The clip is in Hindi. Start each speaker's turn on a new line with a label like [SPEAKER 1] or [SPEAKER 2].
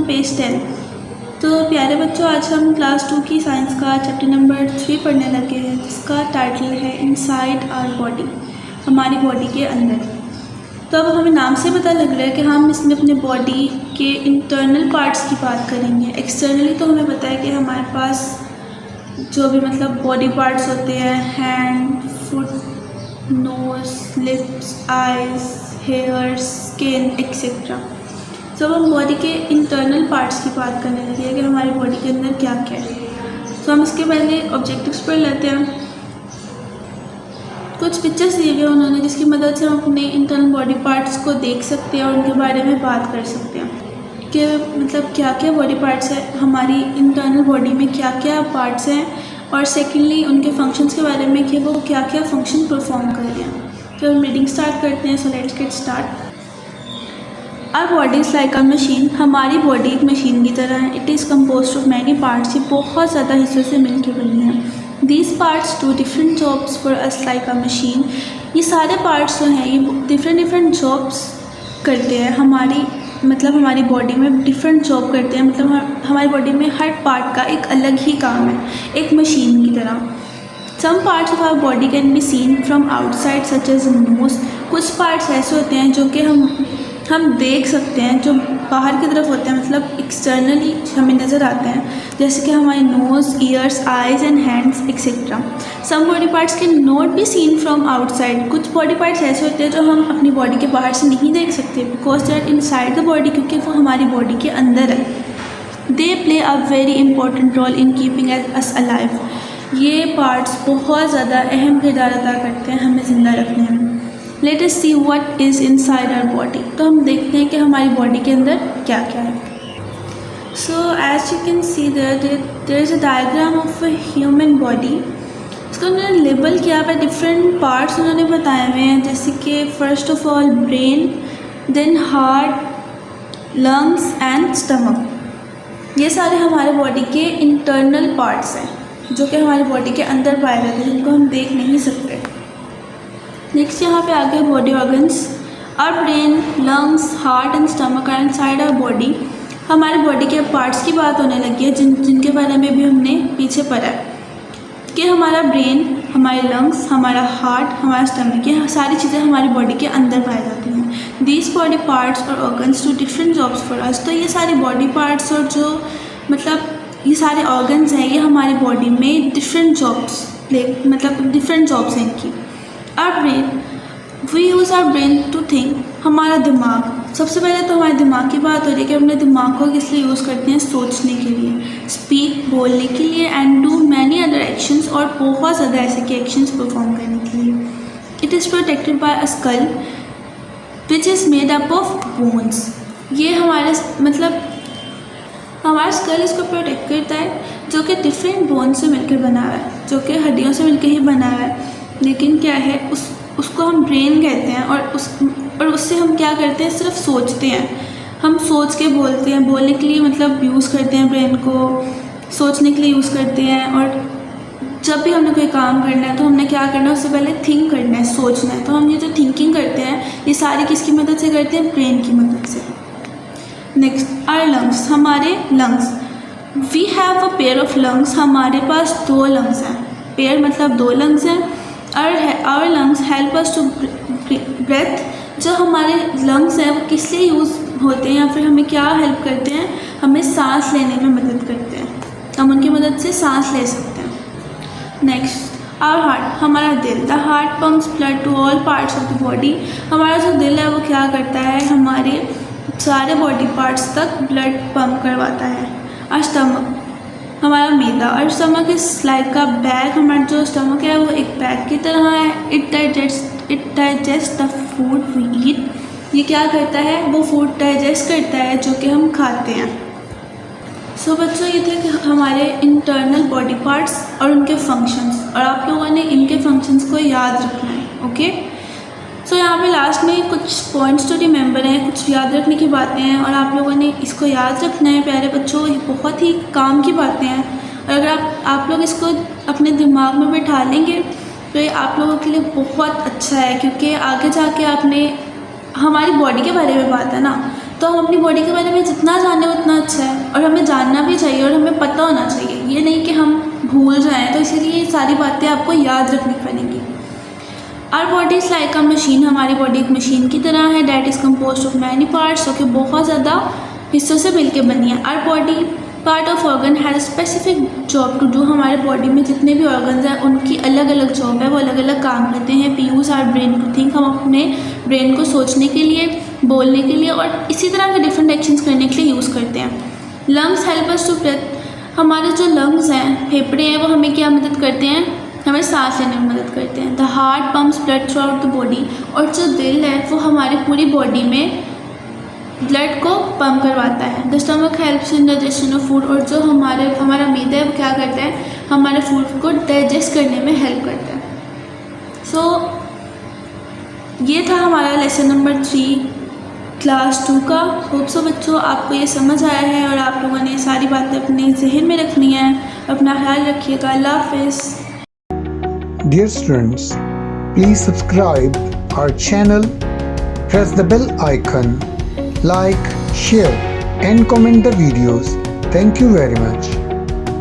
[SPEAKER 1] पेज 10। तो प्यारे बच्चों, आज हम क्लास 2 की साइंस का चैप्टर नंबर 3 पढ़ने लगे हैं, जिसका टाइटल है इनसाइड आवर बॉडी, हमारी बॉडी के अंदर। तो अब हमें नाम से पता लग रहा है कि हम इसमें अपने बॉडी के इंटरनल पार्ट्स की बात करेंगे। एक्सटर्नली तो हमें पता है कि हमारे पास जो भी मतलब बॉडी पार्ट्स होते हैं, hand, foot, nose, lips, eyes, hair, skin etcetera. जब हम बॉडी के इंटरनल पार्ट्स की बात करने लगे हैं कि हमारी बॉडी के अंदर क्या क्या है, तो हम इसके पहले ऑब्जेक्टिव्स पढ़ लेते हैं। कुछ पिक्चर्स दिए गए उन्होंने, जिसकी मदद से हम अपने इंटरनल बॉडी पार्ट्स को देख सकते हैं और उनके बारे में बात कर सकते हैं कि मतलब क्या क्या बॉडी पार्ट्स है, हमारी इंटरनल बॉडी में क्या क्या पार्ट्स हैं, और सेकेंडली उनके फंक्शंस के बारे में कि वो क्या क्या फंक्शन परफॉर्म कर रहे हैं। तो हम रीडिंग स्टार्ट करते हैं। So let's get start. Our body is like a machine, हमारी बॉडी एक मशीन की तरह है। It is composed of many parts, ये बहुत ज़्यादा हिस्सों से मिलकर बनी है। These parts do different jobs for us like a machine, ये सारे पार्ट्स जो हैं ये डिफरेंट जॉब्स करते हैं। हमारी बॉडी में डिफरेंट जॉब करते हैं, मतलब हमारी बॉडी में हर पार्ट का एक अलग ही काम है, एक मशीन की तरह। Some parts of our body can be seen from outside such as nose, कुछ पार्ट्स ऐसे होते हैं जो कि हम देख सकते हैं, जो बाहर की तरफ होते हैं, मतलब एक्सटर्नली हमें नज़र आते हैं, जैसे कि हमारे nose, ears, eyes and hands etcetera. Some body parts can not be seen from outside, कुछ बॉडी पार्ट्स ऐसे होते हैं जो हम अपनी बॉडी के बाहर से नहीं देख सकते, because they are inside the body, क्योंकि वो हमारी बॉडी के अंदर है। They play a very important role in keeping us alive, ये पार्ट्स बहुत ज़्यादा अहम किरदार अदा करते हैं हमें ज़िंदा रखने में। Let us see what is inside our body, तो हम देखते हैं कि हमारी बॉडी के अंदर क्या क्या है। So as you can see there is a diagram of a human body. इसको उन्होंने लेबल किया हुआ, डिफरेंट पार्ट्स उन्होंने बताए हुए हैं, जैसे कि first of all brain, then heart, lungs and stomach. ये सारे हमारे बॉडी के इंटरनल पार्ट्स हैं जो कि हमारी बॉडी के अंदर पाए जाते हैं, जिनको हम देख नहीं सकते। नेक्स्ट यहाँ पे आगे body organs. Our brain, lungs, heart and stomach are inside our body, हमारे बॉडी के पार्ट्स की बात होने लगी है जिनके बारे में भी हमने पीछे पढ़ा है कि हमारा ब्रेन, हमारे लंग्स, हमारा हार्ट, हमारा स्टमक, ये सारी चीज़ें हमारी बॉडी के अंदर पाई जाती हैं। दीज बॉडी पार्ट्स और organs do different jobs for अस, तो ये सारे बॉडी पार्ट्स और जो मतलब ये सारे ऑर्गन्स हैं, ये हमारी बॉडी में डिफरेंट जॉब्स हैं इनकी। Our brain, we use our brain to think, हमारा दिमाग, सबसे पहले तो हमारे दिमाग की बात हो रही है कि अपने दिमाग को किस लिए यूज़ करते हैं, सोचने के लिए, स्पीक, बोलने के लिए, and do many other actions, और बहुत ज़्यादा ऐसे के एक्शंस परफॉर्म करने के लिए। It is protected by a skull which is made up of bones, ये हमारा स्कल इसको प्रोटेक्ट करता है, जो कि डिफरेंट बोन से मिलकर बना हुआ है, जो कि हड्डियों से मिलकर ही बना हुआ है। लेकिन क्या है, उसको हम ब्रेन कहते हैं, और उससे हम क्या करते हैं, सिर्फ सोचते हैं, हम सोच के बोलते हैं, बोलने के लिए मतलब यूज़ करते हैं ब्रेन को, सोचने के लिए यूज़ करते हैं। और जब भी हमने कोई काम करना है तो हमने क्या करना है, उससे पहले थिंक करना है, सोचना है। तो हम ये जो थिंकिंग करते हैं, ये सारी किसकी मदद से करते हैं, ब्रेन की मदद से। नेक्स्ट आवर लंग्स, हमारे lungs, we have a pair of lungs, हमारे पास 2 लंग्स हैं, पेयर मतलब 2 लंग्स हैं। Our lungs help us to breathe, जो हमारे लंग्स हैं वो किस लिए यूज़ होते हैं या फिर हमें क्या हेल्प करते हैं, हमें सांस लेने में मदद करते हैं, हम उनकी मदद से सांस ले सकते हैं। नेक्स्ट आवर हार्ट, हमारा दिल, the heart pumps blood to all parts of the body, हमारा जो दिल है वो क्या करता है, हमारे सारे बॉडी पार्ट्स तक ब्लड पंप करवाता है। और स्टमक, हमारा मैदा, और स्टमक इज लाइक का बैग, हमारा जो स्टमक है वो एक बैग की तरह है। It digest the food we eat, ये क्या करता है, वो फूड डाइजेस्ट करता है जो कि हम खाते हैं। सो बच्चों, ये थे कि हमारे इंटरनल बॉडी पार्ट्स और उनके फंक्शंस, और आप लोगों ने इनके फंक्शंस को याद रखना है। ओके, सो यहाँ पे लास्ट में कुछ पॉइंट्स तो रिमेंबर हैं, कुछ याद रखने की बातें हैं, और आप लोगों ने इसको याद रखना है प्यारे बच्चों, ये बहुत ही काम की बातें हैं। और अगर आप लोग इसको अपने दिमाग में बैठा लेंगे तो ये आप लोगों के लिए बहुत अच्छा है, क्योंकि आगे जाके आपने हमारी बॉडी के बारे में बात है ना, तो हम अपनी बॉडी के बारे में जितना जाने उतना अच्छा है, और हमें जानना भी चाहिए और हमें पता होना चाहिए, ये नहीं कि हम भूल जाएं। तो इसीलिए ये सारी बातें आपको याद रखनी पड़ेंगी। Our body is like a machine, हमारी बॉडी एक मशीन की तरह है। That is compose of many parts, जो कि बहुत ज़्यादा हिस्सों से मिलकर बनी है। Our body part of organ has specific job to do, हमारे बॉडी में जितने भी ऑर्गन्स हैं उनकी अलग अलग जॉब है, वो अलग अलग काम करते हैं। We use our brain to think, हम अपने ब्रेन को सोचने के लिए, बोलने के लिए और इसी तरह के डिफरेंट एक्शंस करने के लिए यूज़ करते हैं। Lungs help us to breathe, हमारे जो लंग्स हैं, फेफड़े हैं, वो हमें क्या मदद करते हैं, हमें सांस लेने में मदद करते हैं। The heart pumps blood through out the body, और जो दिल है वो हमारी पूरी बॉडी में ब्लड को पंप करवाता है। The stomach helps in digestion of food, और जो हमारा मैदा है वो क्या करता है, हमारे फूड को डाइजेस्ट करने में हेल्प करता है। सो ये था हमारा लेसन नंबर 3 क्लास 2 का। होप सो बच्चों आपको ये समझ आया है और आप लोगों ने ये सारी बातें अपने जहन में रखनी है। अपना ख्याल रखिएगा। अल्लाह हाफिज़।
[SPEAKER 2] Dear students, please subscribe our channel, press the bell icon, like, share and comment the videos. Thank you very much.